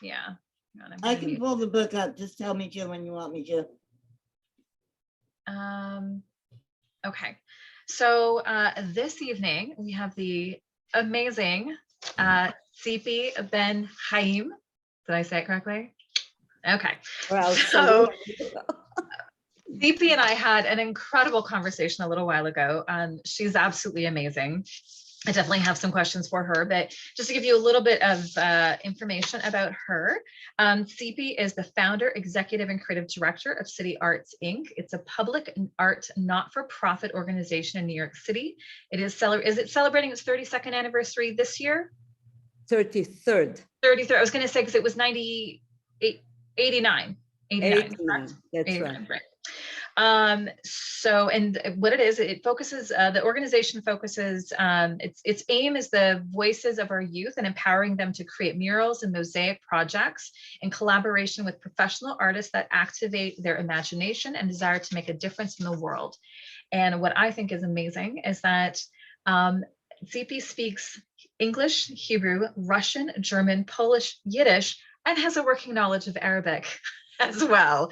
Yeah. I can pull the book up. Just tell me, Jill, when you want me to. Okay. So this evening we have the amazing Tsipi Ben-haim. Did I say it correctly? Okay. Well, So Tsipi and I had an incredible conversation a little while ago. She's absolutely amazing. I definitely have some questions for her, but just to give you a little bit of information about her, Tsipi is the founder, executive, and creative director of CityArts, Inc. It's a public art not-for-profit organization in New York City. Is it celebrating its 32nd anniversary this year? 33rd. 33rd. I was going to say because it was 89. 89. 89. That's 89, right. right. So, and what it is, it focuses, the organization focuses, its aim is the voices of our youth and empowering them to create murals and mosaic projects in collaboration with professional artists that activate their imagination and desire to make a difference in the world. And what I think is amazing is that Tsipi speaks English, Hebrew, Russian, German, Polish, Yiddish, and has a working knowledge of Arabic as well.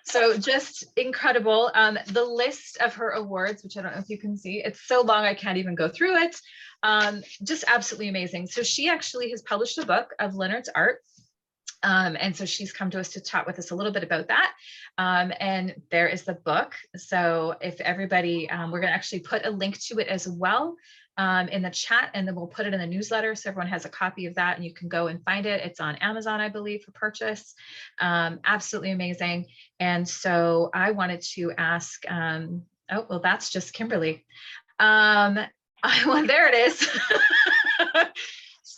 So just incredible. The list of her awards, which I don't know if you can see, it's so long I can't even go through it. Just absolutely amazing. So she actually has published a book of Leonard's art. And so she's come to us to chat with us a little bit about that. And there is the book. So if everybody, we're going to actually put a link to it as well in the chat, and then we'll put it in the newsletter so everyone has a copy of that and you can go and find it. It's on Amazon, I believe, for purchase. Absolutely amazing. And so I wanted to ask, oh, well, that's just Kimberly. Well, there it is.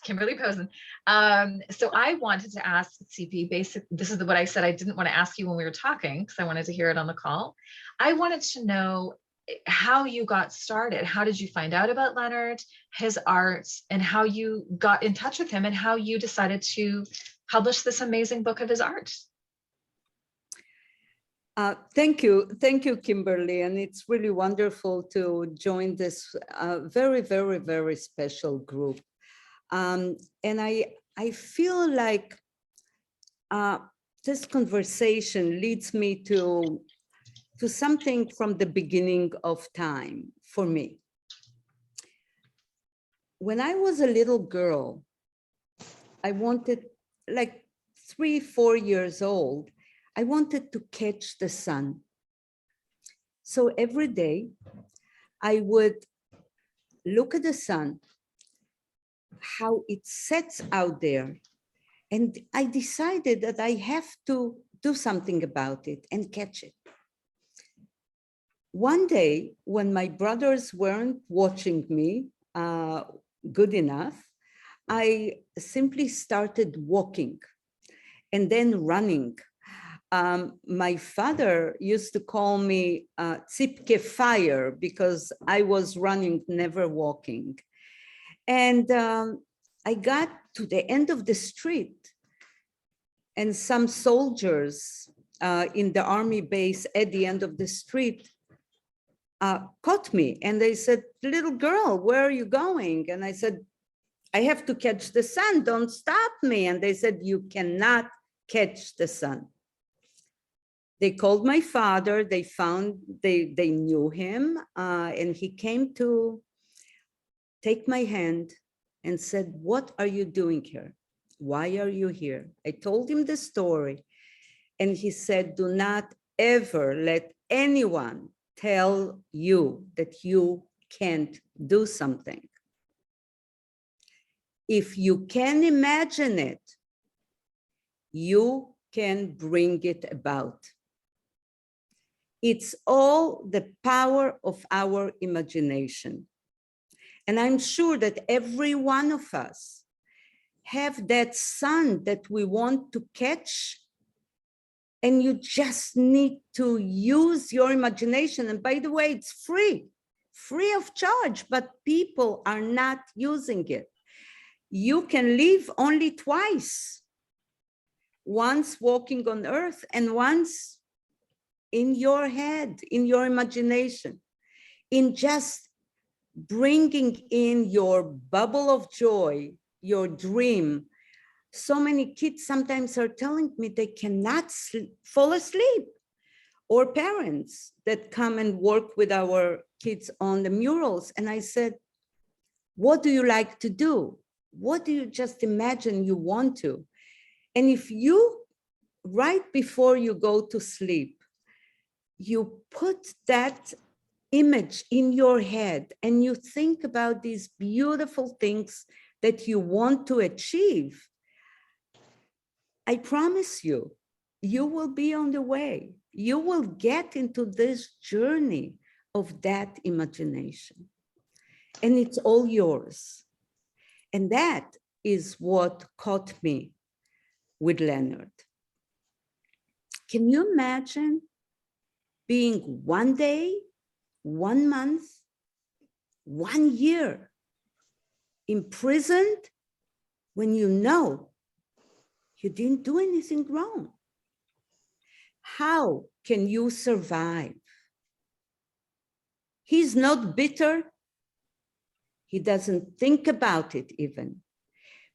Kimberly Posen. So I wanted to ask Tsipi, this is what I said I didn't want to ask you when we were talking because I wanted to hear it on the call. I wanted to know how you got started. How did you find out about Leonard, his art, and how you got in touch with him and how you decided to publish this amazing book of his art? Thank you, Kimberly. And it's really wonderful to join this very, very, very special group. And I feel like this conversation leads me to something from the beginning of time for me. When I was a little girl, I wanted, like 3, 4 years old, I wanted to catch the sun. So every day I would look at the sun, how it sets out there. And I decided that I have to do something about it and catch it. One day, when my brothers weren't watching me good enough, I simply started walking and then running. My father used to call me Tsipi Fire because I was running, never walking. And I got to the end of the street, and some soldiers in the army base at the end of the street caught me, and they said, "Little girl, where are you going?" And I said, "I have to catch the sun, don't stop me." And they said, "You cannot catch the sun." They called my father, they knew him, and he came to take my hand and said, "What are you doing here? Why are you here?" I told him the story, and he said, "Do not ever let anyone tell you that you can't do something. If you can imagine it, you can bring it about. It's all the power of our imagination." And I'm sure that every one of us have that sun that we want to catch, and you just need to use your imagination. And by the way, it's free of charge, but people are not using it. You can live only twice, once walking on earth and once in your head, in your imagination, in just bringing in your bubble of joy your dream. So many kids sometimes are telling me they cannot fall asleep, or parents that come and work with our kids on the murals. And I said, what do you like to do? What do you just imagine you want to? And if you, right before you go to sleep, you put that image in your head and you think about these beautiful things that you want to achieve, I promise you, you will be on the way. You will get into this journey of that imagination. And it's all yours. And that is what caught me with Leonard. Can you imagine being 1 day, 1 month, 1 year imprisoned when you know you didn't do anything wrong? How can you survive? He's not bitter. He doesn't think about it even,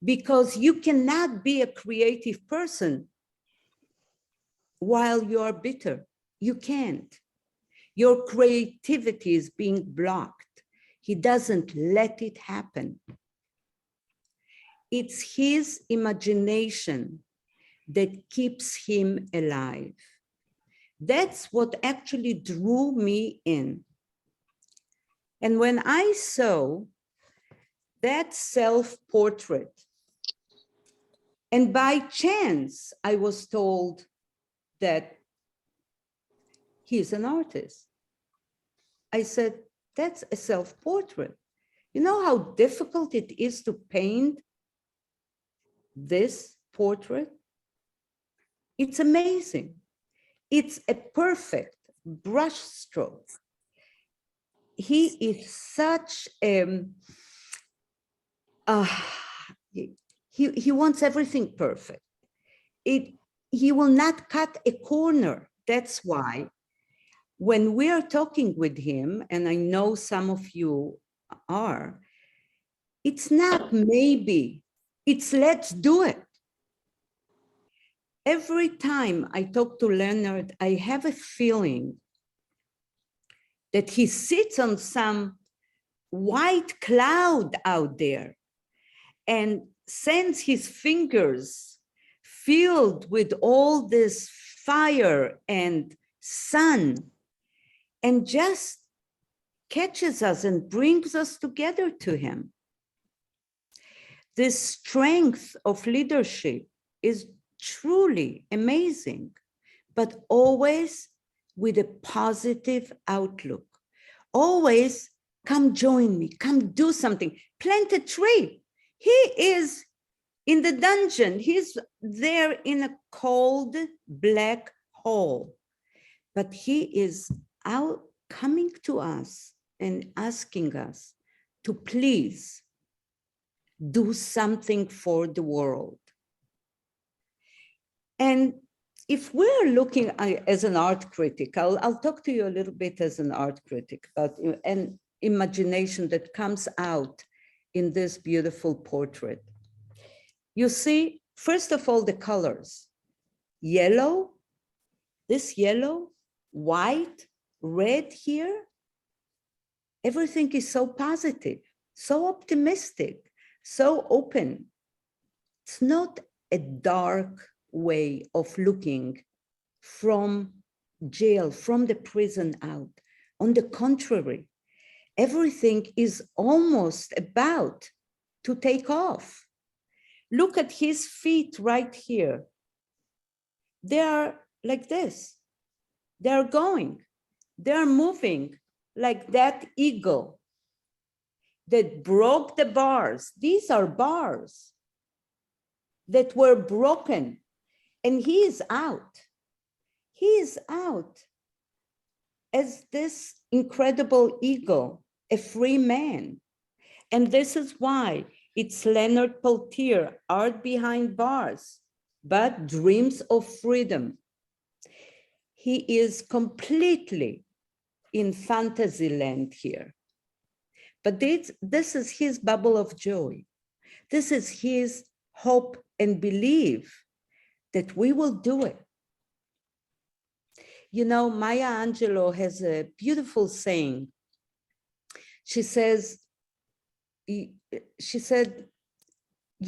because you cannot be a creative person while you are bitter. You can't. Your creativity is being blocked. He doesn't let it happen. It's his imagination that keeps him alive. That's what actually drew me in. And when I saw that self-portrait, and by chance, I was told that he's an artist. I said, that's a self-portrait. You know how difficult it is to paint this portrait? It's amazing. It's a perfect brush stroke. He is such a, he wants everything perfect. He will not cut a corner. That's why when we are talking with him, and I know some of you are, it's not maybe, it's let's do it. Every time I talk to Leonard, I have a feeling that he sits on some white cloud out there and sends his fingers filled with all this fire and sun, and just catches us and brings us together to him. This strength of leadership is truly amazing, but always with a positive outlook. Always, come join me, come do something, plant a tree. He is in the dungeon. He's there in a cold black hole, but he is out coming to us and asking us to please do something for the world. And if we're looking as an art critic, I'll talk to you a little bit as an art critic about an imagination that comes out in this beautiful portrait. You see, first of all, the colors. Yellow, this yellow, white, red here. Everything is so positive, so optimistic, so open. It's not a dark way of looking from jail, from the prison out. On the contrary, everything is almost about to take off. Look at his feet right here. They are like this. They're going, they're moving like that eagle that broke the bars. These are bars that were broken, and he is out. He is out as this incredible eagle, a free man. And this is why it's Leonard Peltier, art behind bars, but dreams of freedom. He is completely in fantasy land here. But this is his bubble of joy. This is his hope and belief that we will do it. You know, Maya Angelou has a beautiful saying. She said, you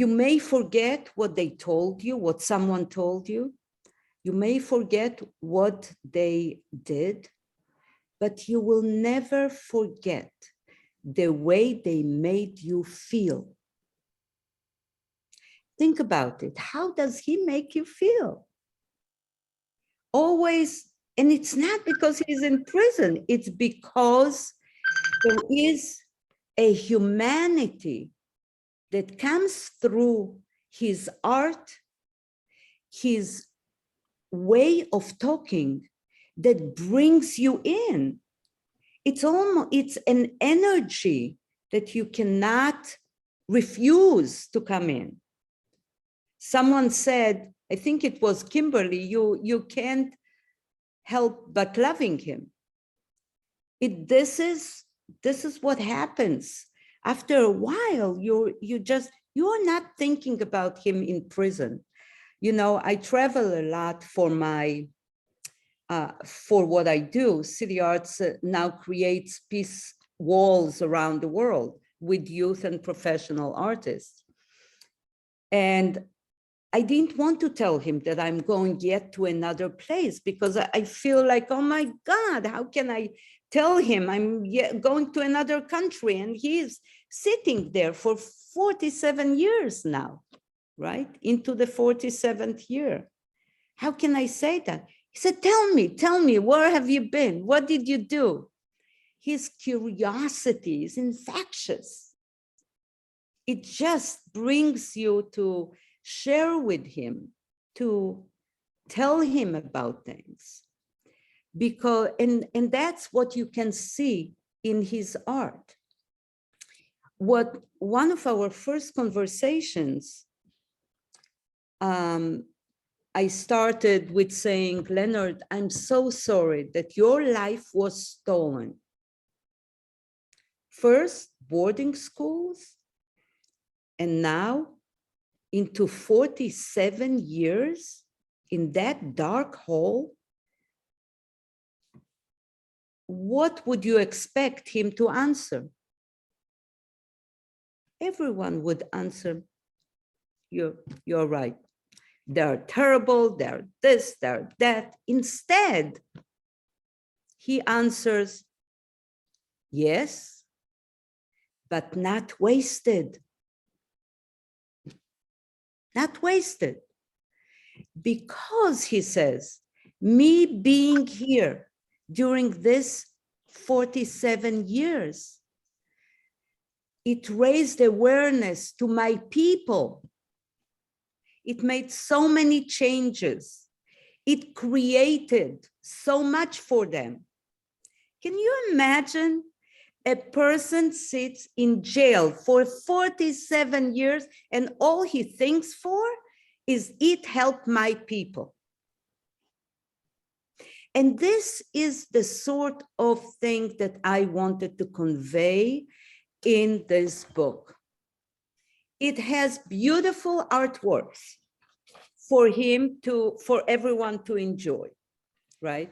may forget what they told you, what someone told you. You may forget what they did, but you will never forget the way they made you feel. Think about it. How does he make you feel? Always, and it's not because he's in prison, it's because there is a humanity that comes through his art, his way of talking that brings you in. It's an energy that you cannot refuse to come in. Someone said, I think it was Kimberly, you can't help but loving him. This is what happens. After a while, you're not thinking about him in prison. You know, I travel a lot for what I do. CityArts now creates peace walls around the world with youth and professional artists. And I didn't want to tell him that I'm going yet to another place because I feel like, oh my God, how can I tell him I'm going to another country? And he's sitting there for 47 years now, right? Into the 47th year. How can I say that? He said, tell me, where have you been? What did you do? His curiosity is infectious. It just brings you to share with him, to tell him about things. Because, and that's what you can see in his art. One of our first conversations, I started with saying, Leonard, I'm so sorry that your life was stolen. First, boarding schools, and now into 47 years in that dark hole. What would you expect him to answer? Everyone would answer, you're right. They're terrible, they're this, they're that. Instead, he answers, yes, but not wasted. Not wasted. Because, he says, me being here during this 47 years, it raised awareness to my people. It made so many changes. It created so much for them. Can you imagine a person sits in jail for 47 years and all he thinks for is it helped my people? And this is the sort of thing that I wanted to convey in this book. It has beautiful artworks for everyone to enjoy, right?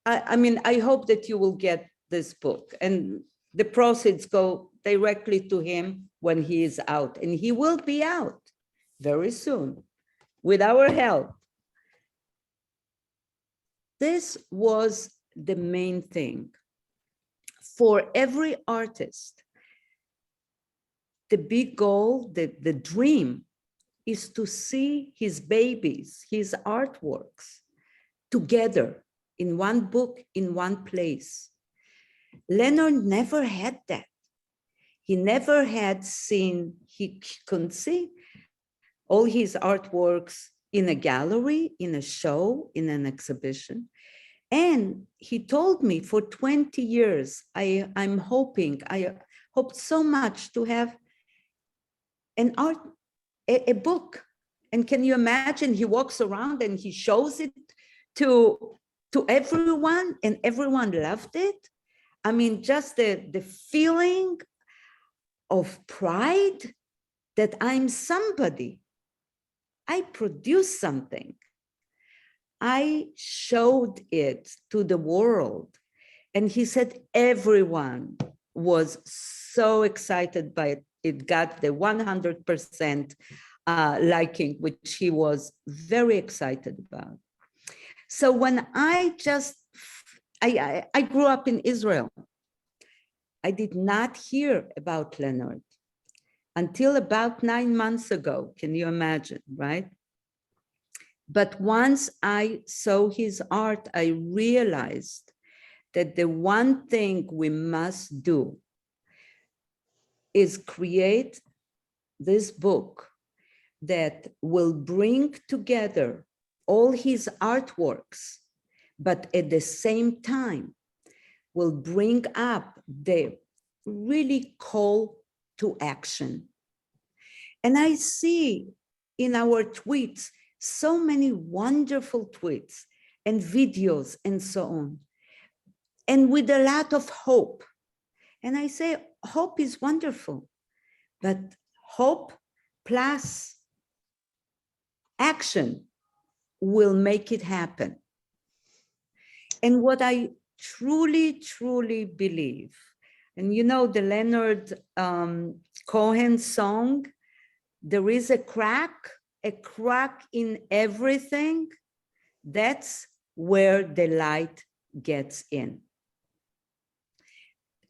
I mean, I hope that you will get this book, and the proceeds go directly to him when he is out, and he will be out very soon with our help. This was the main thing. For every artist, the big goal, the dream, is to see his babies, his artworks, together in one book, in one place. Leonard never had that. He never had seen, he couldn't see all his artworks in a gallery, in a show, in an exhibition. And he told me for 20 years, I hoped so much to have a book. And can you imagine, he walks around and he shows it to everyone, and everyone loved it. I mean, just the feeling of pride that I'm somebody. I produce something. I showed it to the world. And he said everyone was so excited by it. It got the 100% liking, which he was very excited about. So when I grew up in Israel, I did not hear about Leonard until about 9 months ago. Can you imagine, right? But once I saw his art, I realized that the one thing we must do is create this book that will bring together all his artworks, but at the same time will bring up the really call to action. And I see in our tweets so many wonderful tweets and videos and so on, and with a lot of hope. And I say, hope is wonderful, but hope plus action will make it happen. And what I truly, truly believe, and you know the Leonard Cohen song, there is a crack in everything. That's where the light gets in.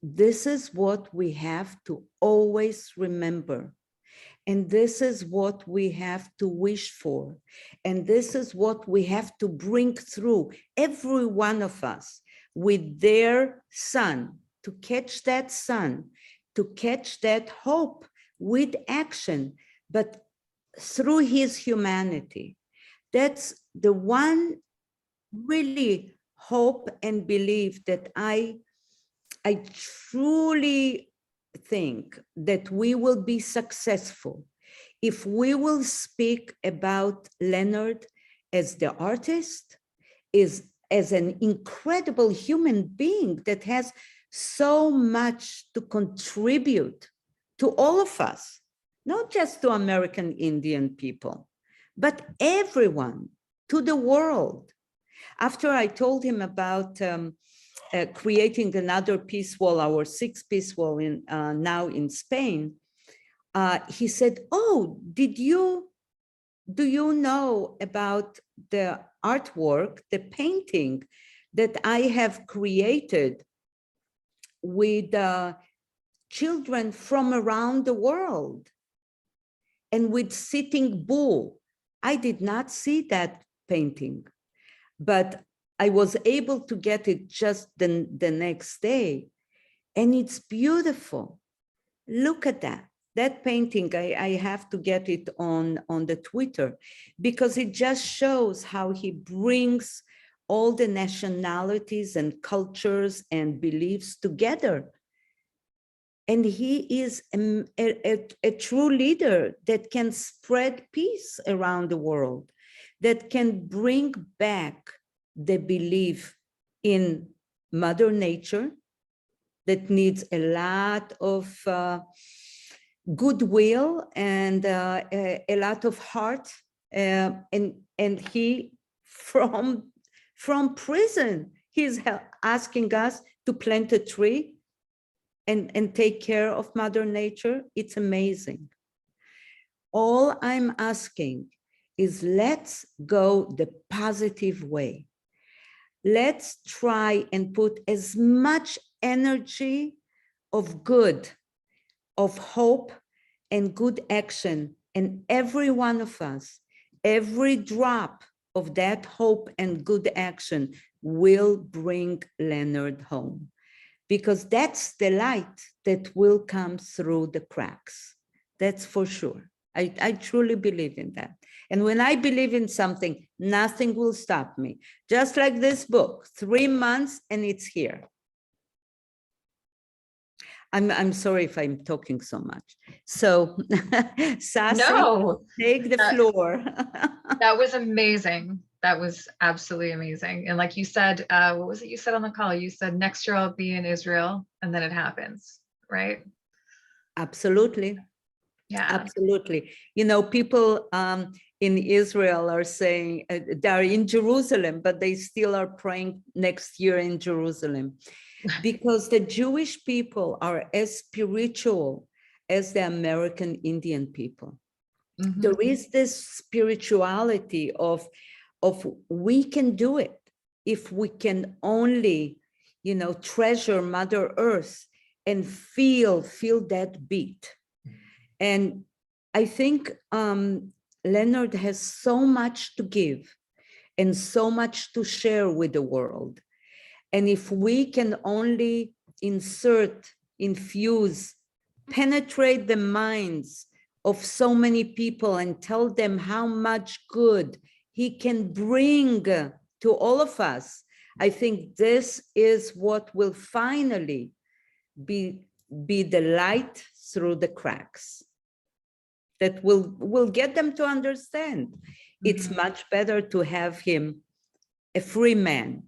This is what we have to always remember. And this is what we have to wish for. And this is what we have to bring through, every one of us, with their sun, to catch that sun, to catch that hope with action, but through his humanity. That's the one really hope and belief that I truly think that we will be successful if we will speak about Leonard as the artist, as an incredible human being that has so much to contribute to all of us, not just to American Indian people, but everyone, to the world. After I told him about creating another peace wall, our 6th peace wall now in Spain, he said, oh, do you know about the artwork, the painting that I have created with children from around the world and with Sitting Bull? I did not see that painting, but I was able to get it just the next day. And it's beautiful. Look at that. That painting, I have to get it on the Twitter, because it just shows how he brings all the nationalities and cultures and beliefs together. And he is a true leader that can spread peace around the world, that can bring back the belief in Mother Nature, that needs a lot of goodwill and a lot of heart. And he, from prison, he's asking us to plant a tree and take care of Mother Nature. It's amazing. All I'm asking is, let's go the positive way. Let's try and put as much energy of good, of hope and good action, and every one of us, every drop of that hope and good action will bring Leonard home, because that's the light that will come through the cracks. That's for sure. I truly believe in that. And when I believe in something, nothing will stop me. Just like this book, 3 months and it's here. I'm sorry if I'm talking so much. So Sassy, No, take the floor. that was amazing. That was absolutely amazing. And like you said, what was it you said on the call? You said next year I'll be in Israel, and then it happens, right? Absolutely. Yeah. Absolutely. You know, people in Israel are saying they're in Jerusalem, but they still are praying next year in Jerusalem, because the Jewish people are as spiritual as the American Indian people. There is this spirituality of we can do it if we can only, you know, treasure Mother Earth and feel that beat. And I think Leonard has so much to give and so much to share with the world. And if we can only infuse, penetrate the minds of so many people and tell them how much good he can bring to all of us, I think this is what will finally be the light through the cracks that will get them to understand. It's much better to have him a free man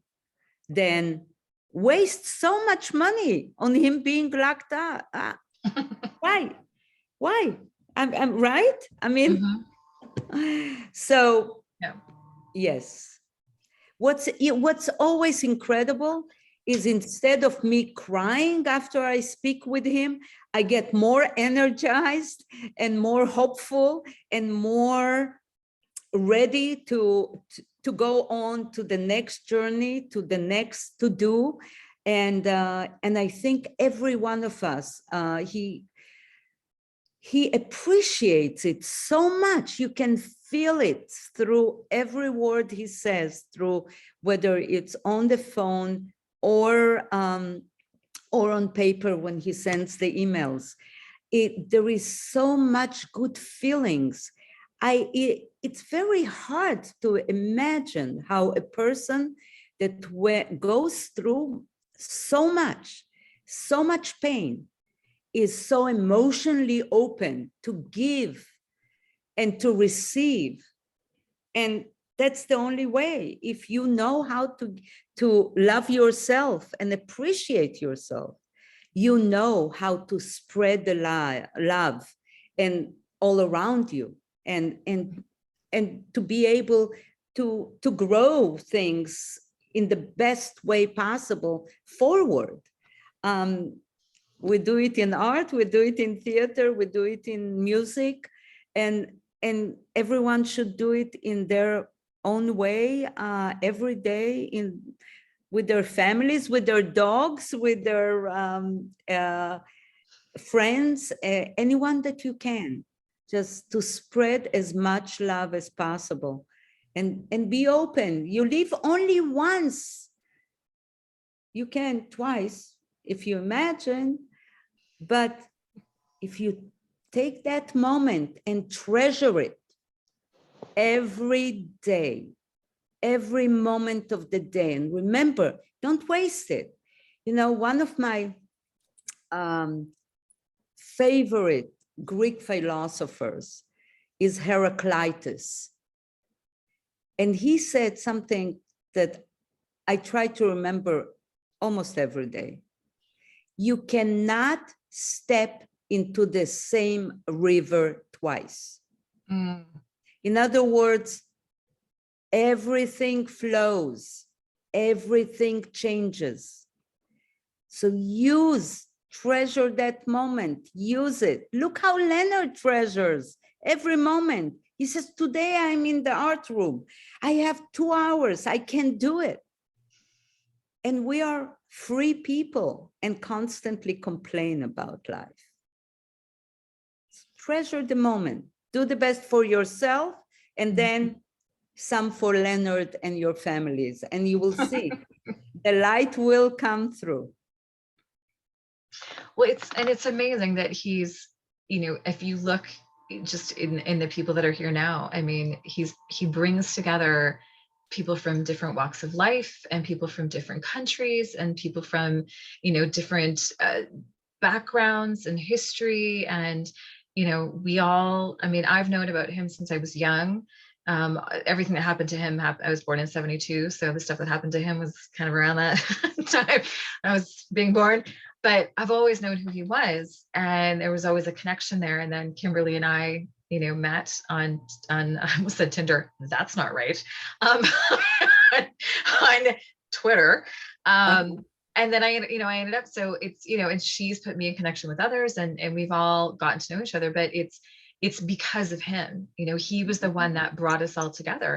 than waste so much money on him being locked up. Why? I'm right. I mean, so Yeah. yes. What's always incredible is, instead of me crying after I speak with him, I get more energized and more hopeful and more ready to go on to the next journey, to the next to do. And I think every one of us, he appreciates it so much. You can feel it through every word he says, through whether it's on the phone or on paper when he sends the emails. There is so much good feelings. It's very hard to imagine how a person that goes through so much pain is so emotionally open to give and to receive. And that's the only way. If you know how to love yourself and appreciate yourself, you know how to spread the love and all around you, and to be able to grow things in the best way possible forward. We do it in art, we do it in theater, we do it in music, and everyone should do it in their own way, every day, with their families, with their dogs, with their friends, anyone that you can, just to spread as much love as possible, and be open. You live only once. You can twice if you imagine, but if you take that moment and treasure it every day, every moment of the day, and remember, don't waste it. You know, one of my favorite Greek philosophers is Heraclitus. And he said something that I try to remember almost every day. You cannot step into the same river twice. In other words, everything flows, everything changes. So treasure that moment, use it. Look how Leonard treasures every moment. He says, today I'm in the art room. I have 2 hours, I can do it. And we are free people and constantly complain about life. Treasure the moment, do the best for yourself, and then some for Leonard and your families, and you will see the light will come through. Well, it's amazing that he's, you know, if you look just in the people that are here now, I mean, he brings together people from different walks of life, and people from different countries, and people from, you know, different backgrounds and history. And, you know, we all, I mean, I've known about him since I was young. Everything that happened to him, I was born in 72. So the stuff that happened to him was kind of around that time I was being born. but I've always known who he was, and there was always a connection there. And then Kimberly and I, met on I almost said Tinder. That's not right. On Twitter. And then I ended up, so it's, and she's put me in connection with others, and we've all gotten to know each other, but it's because of him. He was the one that brought us all together,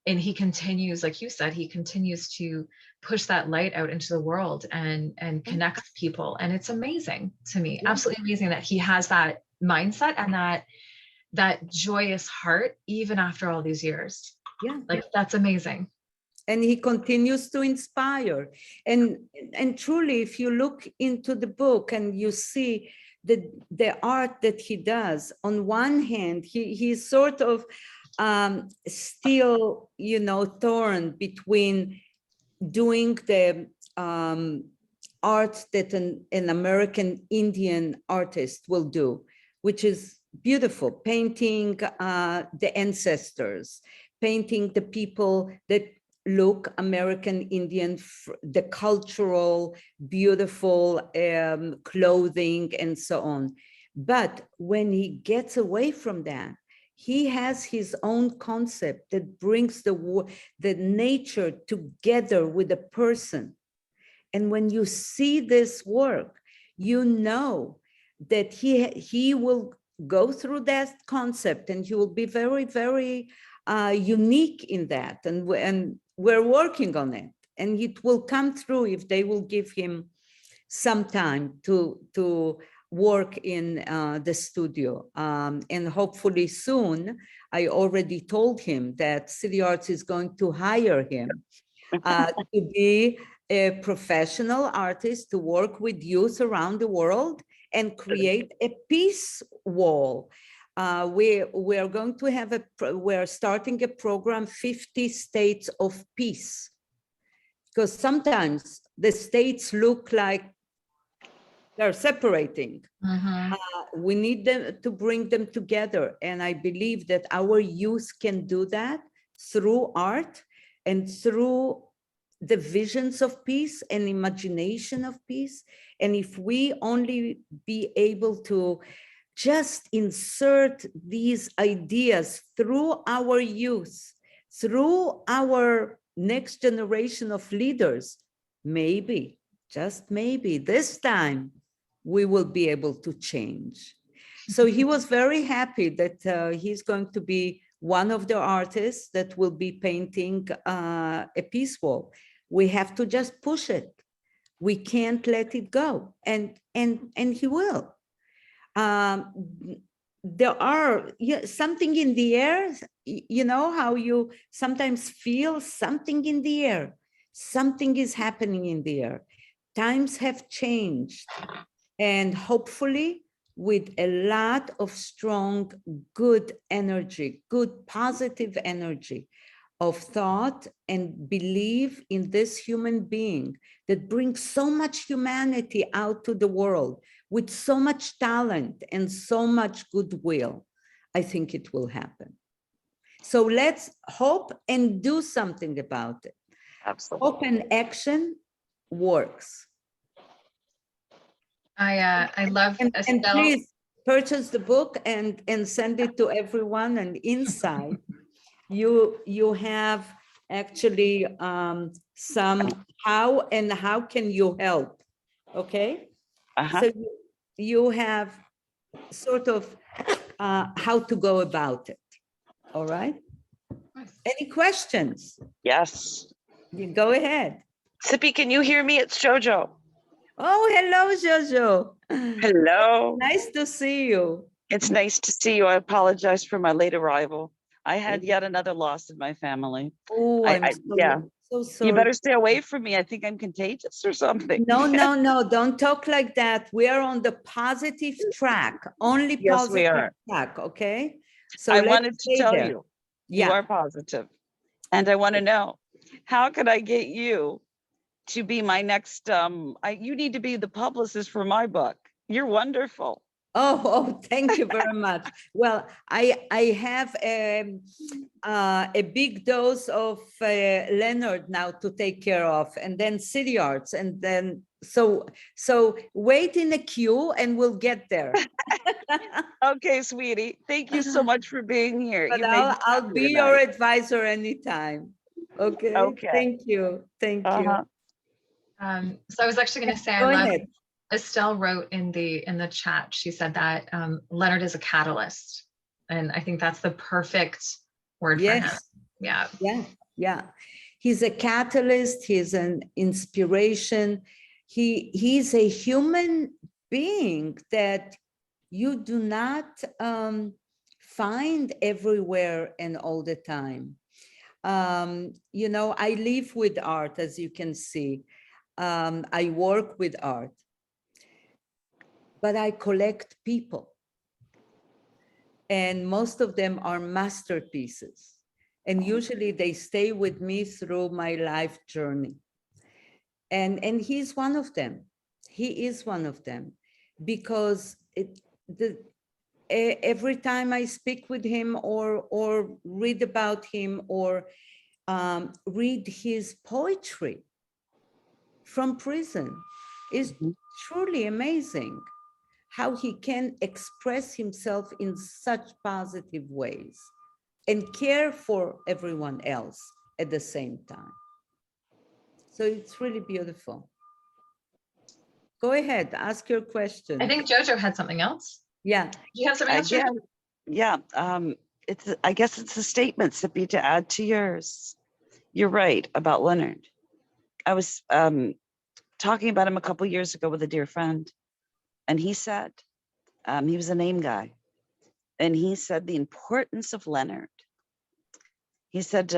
and he continues, like you said, he continues to push that light out into the world and connects people. And it's amazing to me, absolutely amazing that he has that mindset and that joyous heart, even after all these years. Yeah. Like, that's amazing. And he continues to inspire. And truly, if you look into the book and you see the art that he does, on one hand, he's sort of still, torn between doing the art that an American Indian artist will do, which is beautiful, painting the ancestors, painting the people that look American Indian, the cultural, beautiful clothing and so on. But when he gets away from that, he has his own concept that brings the nature together with a person. And when you see this work, you know that he will go through that concept, and he will be very, very unique in that. And we're working on it, and it will come through if they will give him some time to work in the studio. And hopefully soon, I already told him that CityArts is going to hire him to be a professional artist, to work with youth around the world and create a peace wall. We're going to have we're starting a program, 50 States of Peace, because sometimes the states look like they're separating. We need them to bring them together. And I believe that our youth can do that through art and through the visions of peace and imagination of peace. And if we only be able to just insert these ideas through our youth, through our next generation of leaders, maybe, just maybe, this time we will be able to change. So he was very happy that he's going to be one of the artists that will be painting a peace wall. We have to just push it. We can't let it go, and he will. There are something in the air. You know how you sometimes feel something in the air. Something is happening in the air. Times have changed, and hopefully with a lot of strong, good energy, good positive energy of thought and belief in this human being that brings so much humanity out to the world with so much talent and so much goodwill, I think it will happen. So let's hope and do something about it. Absolutely. Hope and action works. I love And Estelle. please purchase the book and send it to everyone. And inside, you have actually some how can you help, okay? So you have sort of how to go about it, all right? Any questions? Yes. You go ahead. Tsipi, can you hear me? It's Jojo. Oh, hello, Jojo. Hello. Nice to see you. It's nice to see you. I apologize for my late arrival. I had yet another loss in my family. Oh, I'm so sorry. You better stay away from me. I think I'm contagious or something. No, don't talk like that. We are on the positive track, only Yes, positive we are. track, okay? So I let's wanted to stay tell there. you, Yeah. you are positive. And I want to know, how could I get you to be my next, you need to be the publicist for my book. You're wonderful. Oh, thank you very much. Well, I have a big dose of Leonard now to take care of, and then CityArts, and then so wait in the queue, and we'll get there. Okay, sweetie. Thank you so much for being here. But You made me I'll happy be your tonight. advisor anytime. Okay. Okay. Thank you. Thank you. Uh-huh. So I was actually going to say, I Go love ahead. Estelle wrote in the chat. She said that Leonard is a catalyst, and I think that's the perfect word for him. Yes. Yeah. Yeah. Yeah. He's a catalyst. He's an inspiration. He's a human being that you do not find everywhere and all the time. You know, I live with art, as you can see. I work with art, but I collect people. And most of them are masterpieces. And usually they stay with me through my life journey. And he's one of them. He is one of them because every time I speak with him or read about him or read his poetry from prison is truly amazing how he can express himself in such positive ways and care for everyone else at the same time. So it's really beautiful. Go ahead, ask your question. I think Jojo had something else. Yeah. Do you have something else, Jojo? Again, yeah. I guess it's a statement, Tsipi, to add to yours. You're right about Leonard. I was talking about him a couple years ago with a dear friend, and he said, he was a name guy, and he said the importance of Leonard. He said,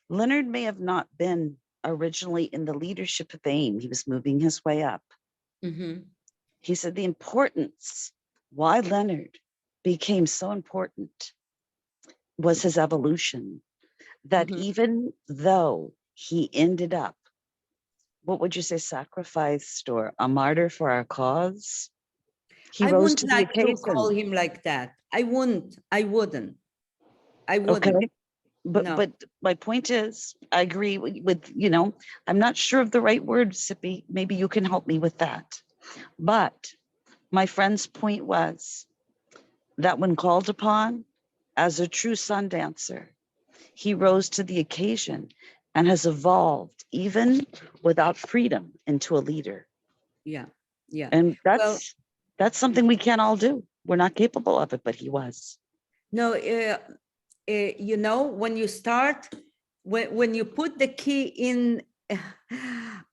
Leonard may have not been originally in the leadership of AIM. He was moving his way up. Mm-hmm. He said the importance, why Leonard became so important was his evolution. That even though he ended up, what would you say, sacrificed or a martyr for our cause, he I rose wouldn't to the like to occasion. call him like that. I wouldn't. Okay. But No. but my point is, I agree with, you know, I'm not sure of the right word, Tsipi. Maybe you can help me with that. But my friend's point was that when called upon as a true sun dancer, he rose to the occasion and has evolved even without freedom into a leader. Yeah. Yeah. And that's something we can't all do. We're not capable of it, but he was. No, you know, when you start, when you put the key in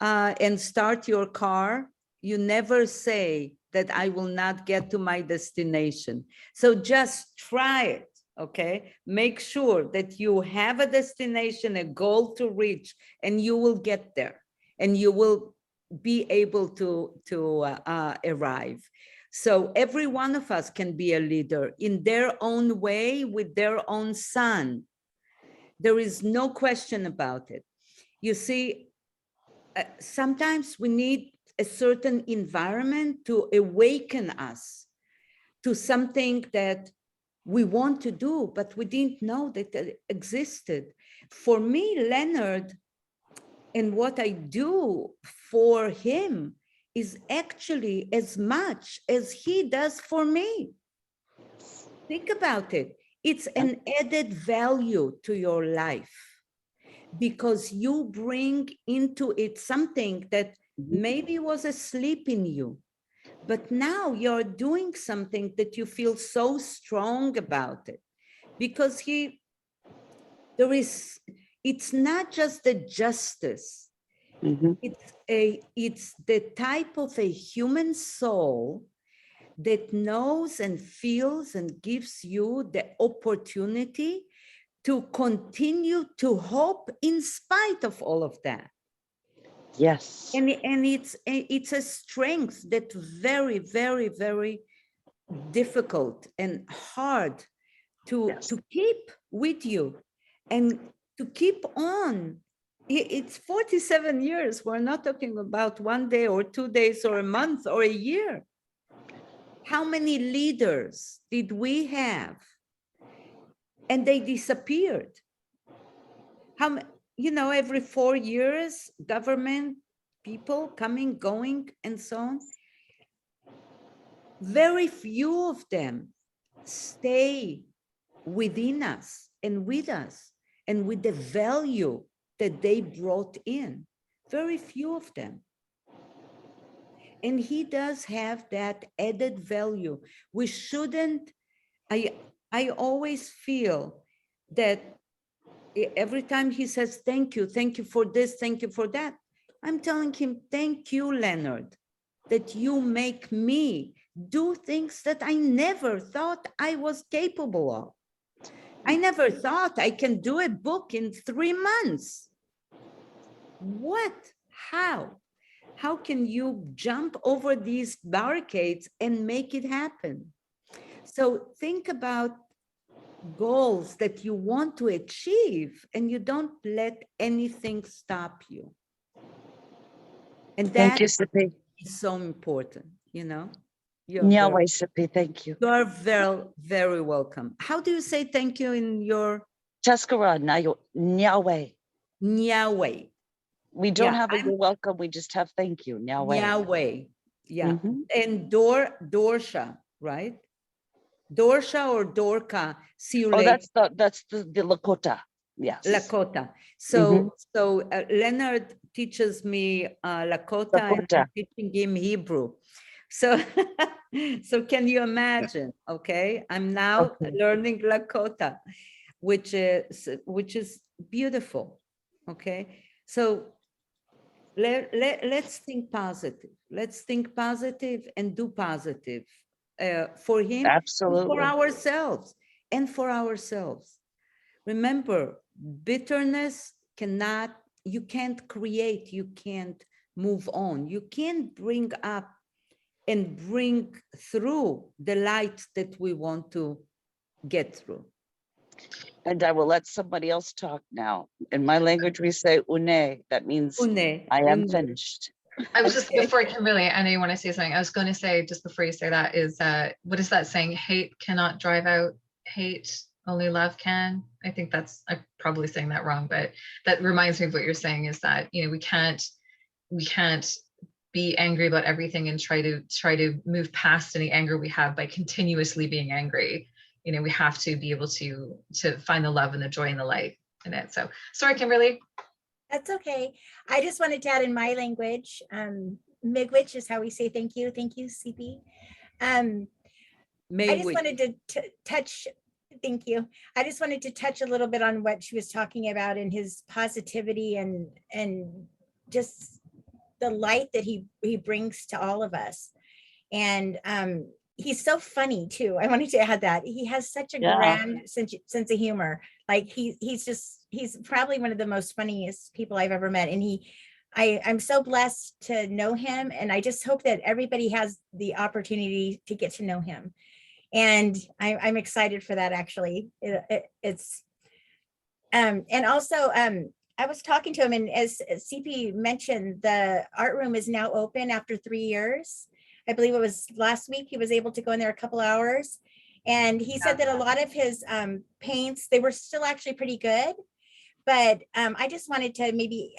and start your car, you never say that I will not get to my destination. So just try it, okay? Make sure that you have a destination, a goal to reach, and you will get there, and you will be able to arrive. So every one of us can be a leader in their own way with their own sun. There is no question about it. You see, sometimes we need a certain environment to awaken us to something that we want to do, but we didn't know that it existed. For me, Leonard, and what I do for him is actually as much as he does for me. Think about it. It's an added value to your life because you bring into it something that maybe was asleep in you, but now you're doing something that you feel so strong about it because it's not just the justice. It's the type of a human soul that knows and feels and gives you the opportunity to continue to hope in spite of all of that. Yes. And it's a strength that's very, very, very difficult and hard to keep with you and to keep on. It's 47 years. We're not talking about 1 day or 2 days or a month or a year. How many leaders did we have? And they disappeared. Every 4 years, government people coming, going, and so on. Very few of them stay within us and with us and with the value that they brought in. Very few of them. And he does have that added value. We shouldn't, I always feel that every time he says, thank you for this, thank you for that, I'm telling him, thank you, Leonard, that you make me do things that I never thought I was capable of. I never thought I can do a book in 3 months. What? How? How can you jump over these barricades and make it happen? So think about goals that you want to achieve, and you don't let anything stop you. And Thank that you, Tsipi. is so important, You're Nyawai, Tsipi, thank you. very, very, very welcome. How do you say thank you in your Chaskara, Nyawai. Nyawai? We don't Yeah, have a you're welcome. We just have thank you. Nyawai. Nyawai. Yeah. Mhm. And Dorsha, right? Dorsha or Dorka. See you Oh, later. that's the Lakota. Yes. Lakota. So Leonard teaches me Lakota, and Lakota. I'm teaching him Hebrew. So, so can you imagine? Okay, I'm now learning Lakota, which is beautiful. Okay, so let's think positive. Let's think positive and do positive for him, Absolutely. for ourselves, and for ourselves. Remember, bitterness you can't create, you can't move on. You can't bring up and bring through the light that we want to get through. And I will let somebody else talk now. In my language, we say une. That means I am finished. I was just, before Kimberly, I know you want to say something. I was going to say, just before you say that, is what is that saying? Hate cannot drive out hate, only love can. I think I'm probably saying that wrong, but that reminds me of what you're saying, is that, we can't be angry about everything and try to move past any anger we have by continuously being angry. We have to be able to find the love and the joy and the light in it. So sorry, Kimberly. That's okay. I just wanted to add in my language, Miigwech is how we say thank you. Thank you, Tsipi. I just wanted to touch, thank you. I just wanted to touch a little bit on what she was talking about in his positivity and just the light that he brings to all of us. And he's so funny too. I wanted to add that he has such a grand sense of humor. Like he's probably one of the most funniest people I've ever met. And I'm so blessed to know him. And I just hope that everybody has the opportunity to get to know him. And I'm excited for that, actually. It's and also I was talking to him, and as Tsipi mentioned, the art room is now open after 3 years. I believe it was last week he was able to go in there a couple hours. And he said that a lot of his paints, they were still actually pretty good. But I just wanted to maybe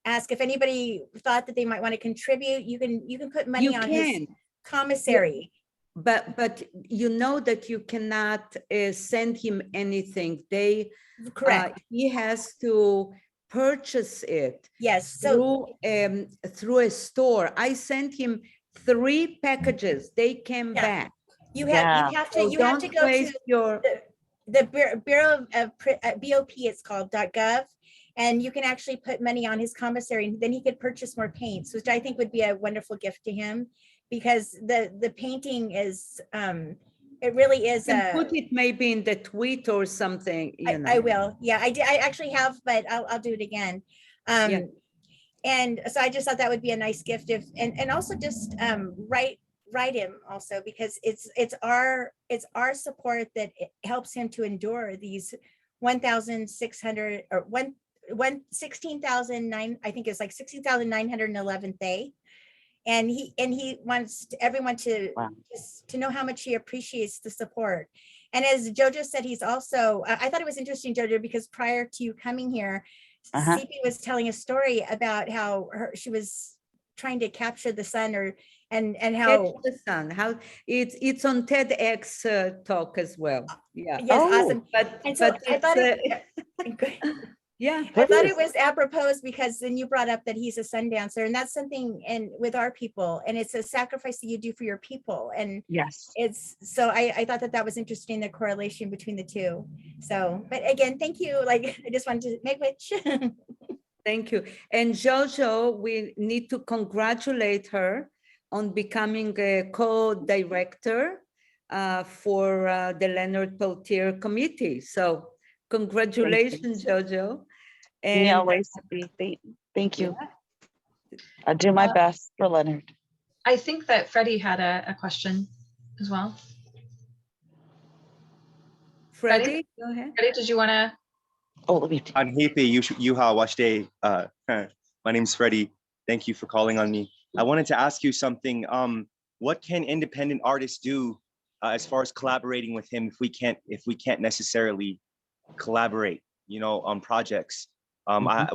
ask if anybody thought that they might want to contribute. You can put money on his commissary. But you know that you cannot send him anything. Correct. He has to purchase it. Yes. So through a store. I sent him 3 packages. They came back. You have to go to the Bureau of BOP, it's called .gov, and you can actually put money on his commissary, and then he could purchase more paints, which I think would be a wonderful gift to him, because the painting is it really is. Put it maybe in the tweet or something. I will. Yeah, I actually have, but I'll do it again. And so I just thought that would be a nice gift, and also just write him also, because it's our support that helps him to endure these 1,600 or 16,009, I think it's like 16,911th day. And he wants everyone to Wow. just to know how much he appreciates the support. And as Jojo said, he's also, I thought it was interesting, Jojo, because prior to you coming here, Uh-huh. Tsipi was telling a story about how she was trying to capture the sun, and Catch how, the Sun, how it's on TEDx talk as well. Yeah, yes, Oh. awesome. but And so I it's thought yeah. I thought it was apropos because then you brought up that he's a sun dancer, and that's something and with our people, and it's a sacrifice that you do for your people. And Yes. it's so I thought that was interesting, the correlation between the two. So, but again, thank you. Like, I just wanted to make which. Thank you. And Jojo, we need to congratulate her on becoming a co-director for the Leonard Peltier committee. So congratulations, Jojo. Me And always. Thank you. I'll do my best for Leonard. I think that Freddie had a question as well. Freddie, go ahead. Freddie, did you want to? Oh, let me. Anhipe, Yuha Washde. My name's Freddie. Thank you for calling on me. I wanted to ask you something. What can independent artists do as far as collaborating with him if we can't necessarily collaborate, on projects?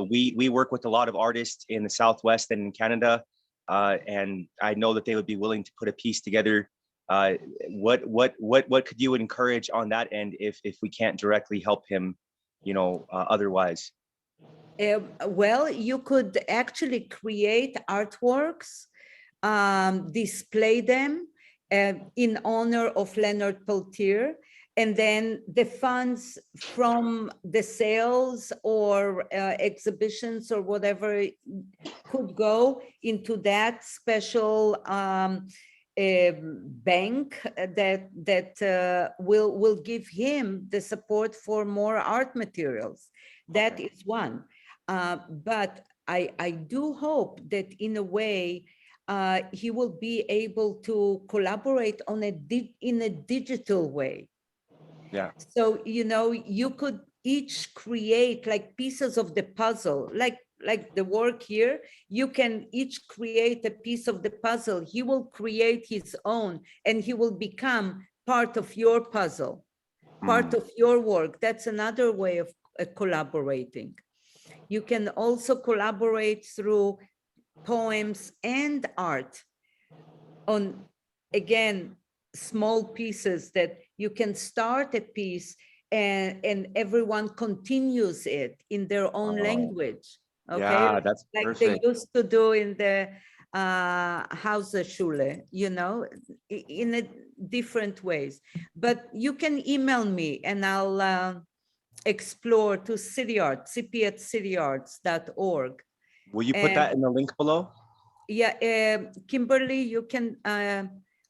We work with a lot of artists in the Southwest and in Canada, and I know that they would be willing to put a piece together. What could you encourage on that end if we can't directly help him, otherwise? Well, you could actually create artworks, display them in honor of Leonard Peltier, and then the funds from the sales or exhibitions or whatever could go into that special bank that will give him the support for more art materials. That is one. But I do hope that in a way he will be able to collaborate in a digital way. Yeah. So, you could each create like pieces of the puzzle, like the work here, you can each create a piece of the puzzle. He will create his own and he will become part of your puzzle, part of your work. That's another way of collaborating. You can also collaborate through poems and art on, again, small pieces that you can start a piece and everyone continues it in their own language. Okay, Yeah, that's like perfect. they used to do in the Hausschule, in a different ways. But you can email me and I'll explore to CityArts, cp@cityarts.org. Will you put that in the link below? Yeah, Kimberly, you can,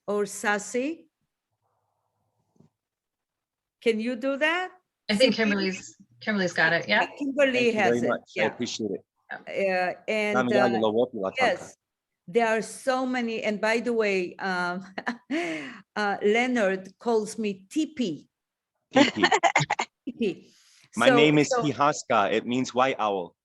or Sassy. Can you do that? I think Sippy? Kimberly's got it. Yeah. Kimberly Thank you has very it. much. I Yeah. appreciate it. And yes, there are so many. And by the way, Leonard calls me Tipi. Tipi. My name is Pihaska. It means white owl.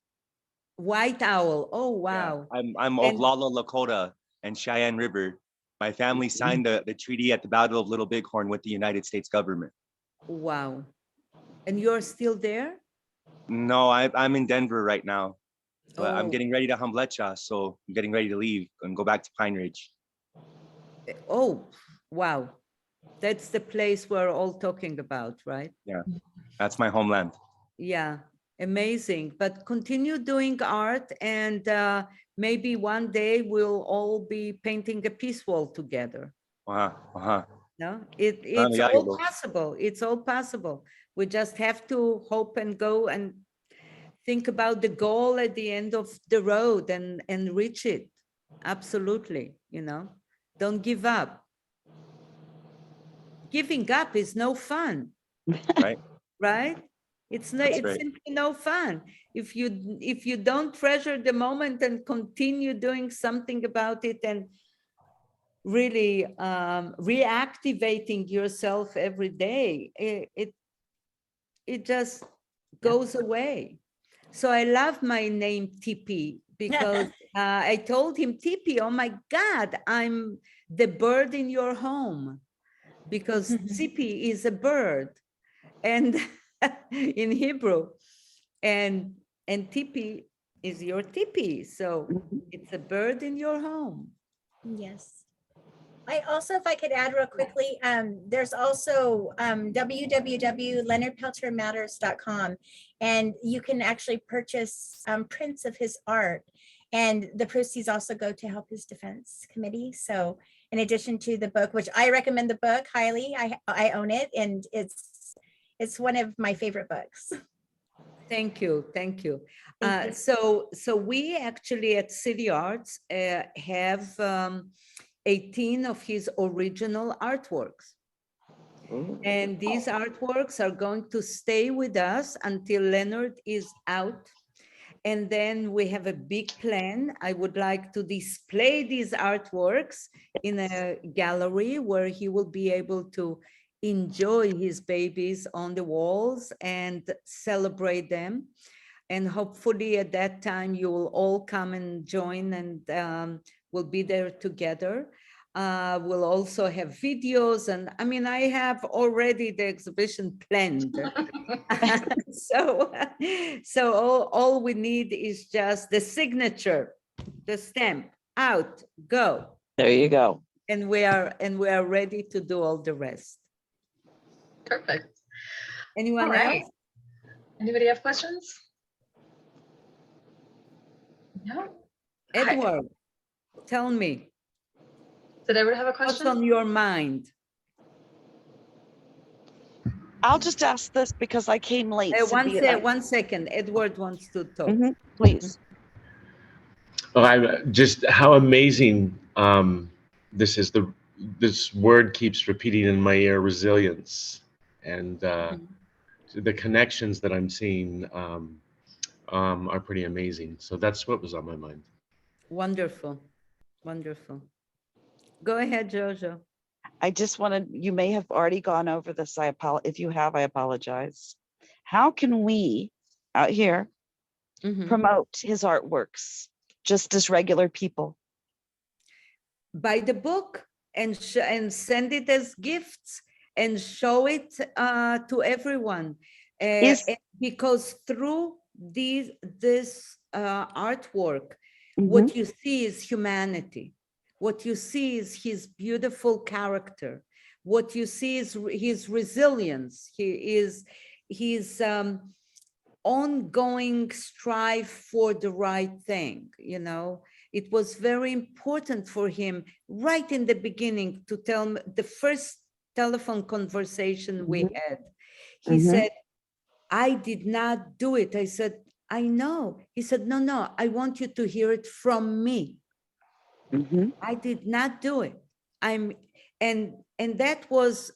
White owl. Oh, wow. Yeah, I'm Oglala Lakota and Cheyenne River. My family signed the treaty at the Battle of Little Bighorn with the United States government. Wow. And you're still there? No, I'm in Denver right now, but I'm Oh. getting ready to Hamletcha, so I'm getting ready to leave and go back to Pine Ridge. Oh, wow. That's the place we're all talking about, right? Yeah, that's my homeland. Yeah, amazing. But continue doing art and maybe one day we'll all be painting a peace wall together. No, it's all possible. It's all possible. We just have to hope and go and think about the goal at the end of the road and reach it. Absolutely, don't give up. Giving up is no fun. Right. Right? It's simply no fun. If you don't treasure the moment and continue doing something about it and really reactivating yourself every day, it just goes away. So I love my name Tipi because I told him, Tsipi, oh my God, I'm the bird in your home, because Tsipi is a bird, and in Hebrew, and Tsipi is your Tsipi, so it's a bird in your home. Yes. I also, if I could add real quickly, there's also www.leonardpeltiermatters.com, and you can actually purchase prints of his art, and the proceeds also go to help his defense committee. So in addition to the book, which I recommend the book highly, I own it, and it's one of my favorite books. Thank you, thank you. Thank you. So we actually at CityArts have 18 of his original artworks. And these artworks are going to stay with us until Leonard is out. And then we have a big plan. I would like to display these artworks in a gallery where he will be able to enjoy his babies on the walls and celebrate them. And hopefully at that time you will all come and join, and we'll be there together. We'll also have videos, and I mean, I have already the exhibition planned. So all we need is just the signature, the stamp, out, go. There you go. And we are ready to do all the rest. Perfect. Anyone All right. else? Anybody have questions? No? Edward, tell me, Did everyone have a what's question? on your mind? I'll just ask this because I came late. One second, Edward wants to talk. Please. Oh, just how amazing this is. This word keeps repeating in my ear, resilience, and the connections that I'm seeing are pretty amazing. So that's what was on my mind. Wonderful, wonderful. Go ahead, Jojo. I just wanted, you may have already gone over this. If you have, I apologize. How can we out here promote his artworks just as regular people? Buy the book and send it as gifts and show it to everyone. Because through this artwork, what you see is humanity. What you see is his beautiful character. What you see is his resilience. His ongoing strive for the right thing. You know, it was very important for him right in the beginning to tell me, the first telephone conversation we had. He said, I did not do it. I said, I know. He said, no, I want you to hear it from me. I did not do it. And that was,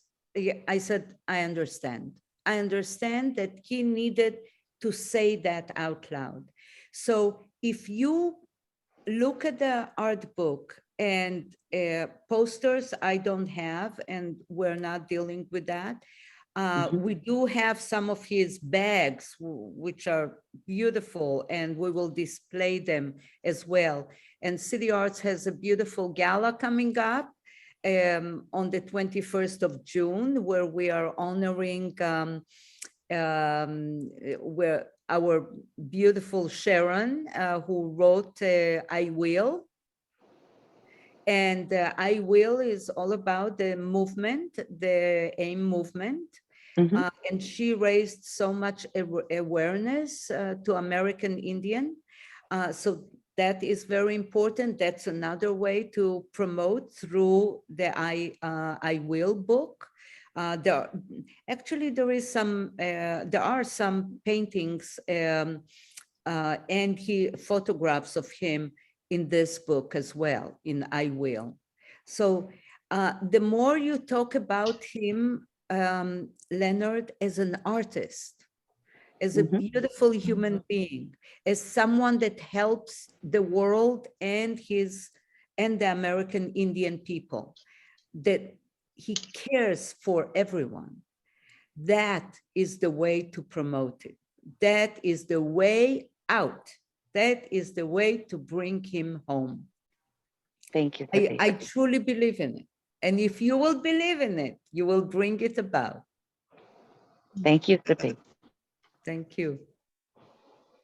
I said, I understand. I understand that he needed to say that out loud. So if you look at the art book and posters, I don't have, and we're not dealing with that. We do have some of his bags, which are beautiful, and we will display them as well. And CityArts has a beautiful gala coming up on the 21st of June, where we are honoring where our beautiful Sharon, who wrote I Will. And I Will is all about the movement, the AIM movement. And she raised so much awareness to American Indian. So that is very important. That's another way to promote through the I Will book. There are some paintings and photographs of him in this book as well, in I Will. So the more you talk about him, Leonard, as an artist, as a beautiful human being, as someone that helps the world and the American Indian people, that he cares for everyone, that is the way to promote it. That is the way out. That is the way to bring him home. Thank you. I Tsipi. truly believe in it. And if you will believe in it, you will bring it about. Thank you, Tsipi. Thank you.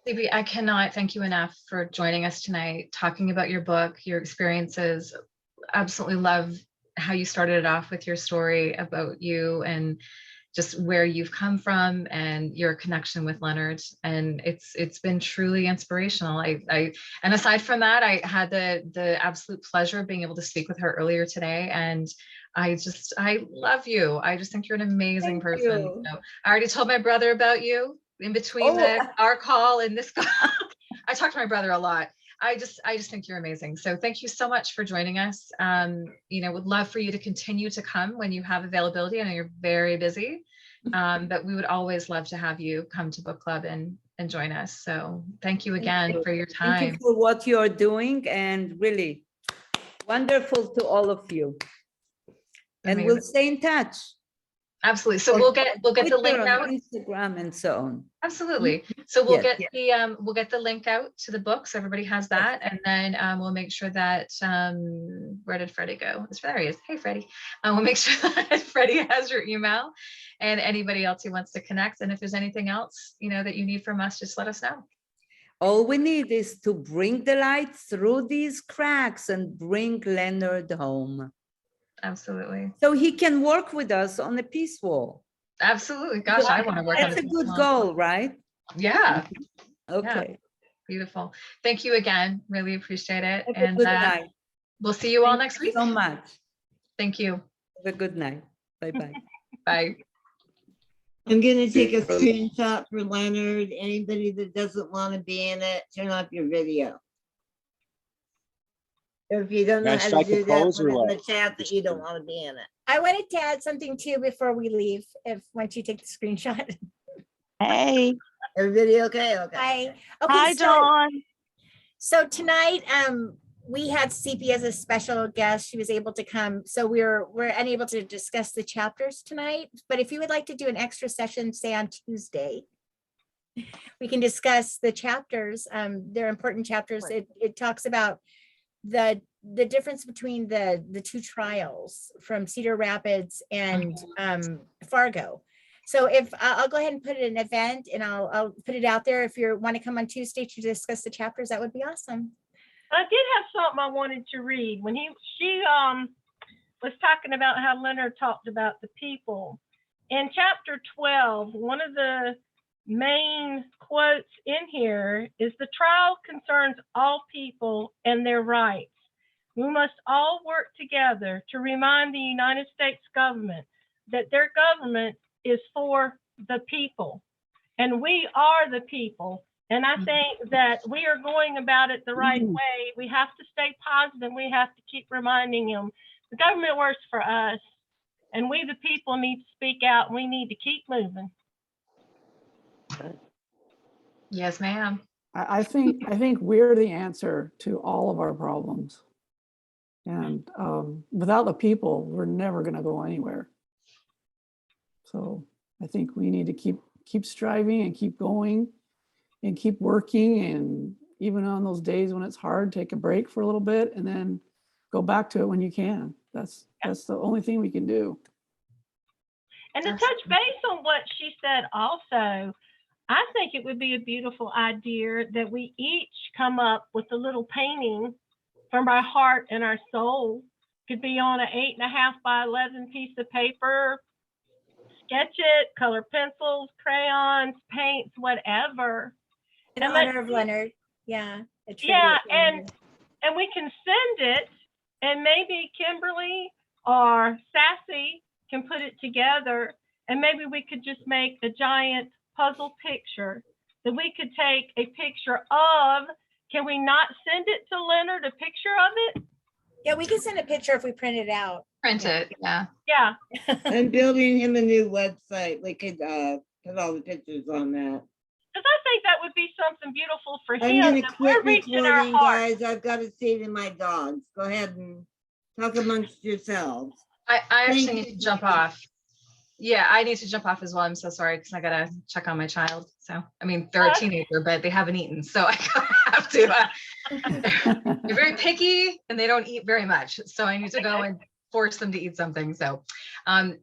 Tsipi, I cannot thank you enough for joining us tonight, talking about your book, your experiences. Absolutely love how you started it off with your story about you and just where you've come from and your connection with Leonard. And it's been truly inspirational. And aside from that, I had the absolute pleasure of being able to speak with her earlier today. And I love you. I just think you're an amazing Thank person. you. So I already told my brother about you in between our call and this call. I talk to my brother a lot. I just think you're amazing. So thank you so much for joining us. Would love for you to continue to come when you have availability. I know you're very busy, but we would always love to have you come to book club and join us. So thank you again for your Thank you time. for what you are doing, and really wonderful to all of you. And we'll Amazing. stay in touch. Absolutely. So we'll get the Twitter link and out. Instagram and so on. Absolutely. So we'll Yes. get the link out to the book so everybody has that, and then we'll make sure that where did Freddie go? There he is. Hey, Freddie. We'll make sure that Freddie has your email, and anybody else who wants to connect. And if there's anything else that you need from us, just let us know. All we need is to bring the light through these cracks and bring Leonard home, Absolutely. so he can work with us on the peace wall. Absolutely. Gosh, I want to work on That's a this good as well. goal, right? Yeah. Okay. Beautiful. Thank you again. Really appreciate it. Have a And good night. we'll see you all Thank next you week. so much. Thank you. Have a good night. Bye-bye. Bye. I'm gonna take a screenshot for Leonard. Anybody that doesn't want to be in it, turn off your video. Or if you don't know Can I how to strike a do that, pose put or it in what? the chat that you don't want to be in it. I wanted to add something too before we leave, once you take the screenshot. Hey, Everybody okay? Okay. Hi. hi, Okay, Dawn. so tonight, we had Tsipi as a special guest. She was able to come, so we're unable to discuss the chapters tonight. But if you would like to do an extra session, say on Tuesday, we can discuss the chapters. They're important chapters. It talks about the difference between the two trials from Cedar Rapids and Fargo. So if I'll go ahead and put it in an event, and I'll put it out there. If you want to come on Tuesday to discuss the chapters, that would be awesome. I did have something I wanted to read when she was talking about how Leonard talked about the people. In chapter 12, one of the main quotes in here is, "The trial concerns all people and their rights. We must all work together to remind the United States government that their government is for the people, and we are the people." And I think that we are going about it the right way. We have to stay positive. We have to keep reminding them the government works for us, and we, the people, need to speak out. We need to keep moving. Yes, ma'am. I think we're the answer to all of our problems. And without the people, we're never going to go anywhere. So I think we need to keep striving and keep going and keep working. And even on those days when it's hard, take a break for a little bit and then go back to it when you can. That's the only thing we can do. And to touch base on what she said also, I think it would be a beautiful idea that we each come up with a little painting from our heart and our soul. Could be on an 8.5 by 11 piece of paper. Sketch it, color pencils, crayons, paints, whatever. In honor of Leonard. Yeah. Yeah, and we can send it, and maybe Kimberly or Sassy can put it together, and maybe we could just make a giant puzzle picture that we could take a picture of. Can we not send it to Leonard, a picture of it? Yeah, we can send a picture if we print it out. Print it. Yeah. Yeah. I'm building him a new website. We could put all the pictures on that. Because I think that would be something beautiful for I'm him. gonna That we're quit reaching our recording, heart. guys. I've got to see to my dogs. Go ahead and talk amongst yourselves. I Thank actually you. need to jump off. Yeah, I need to jump off as well. I'm so sorry because I gotta check on my child. So, I mean, they're a teenager, but they haven't eaten. So I have to, they're very picky and they don't eat very much. So I need to go and force them to eat something. So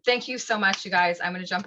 thank you so much, you guys. I'm gonna jump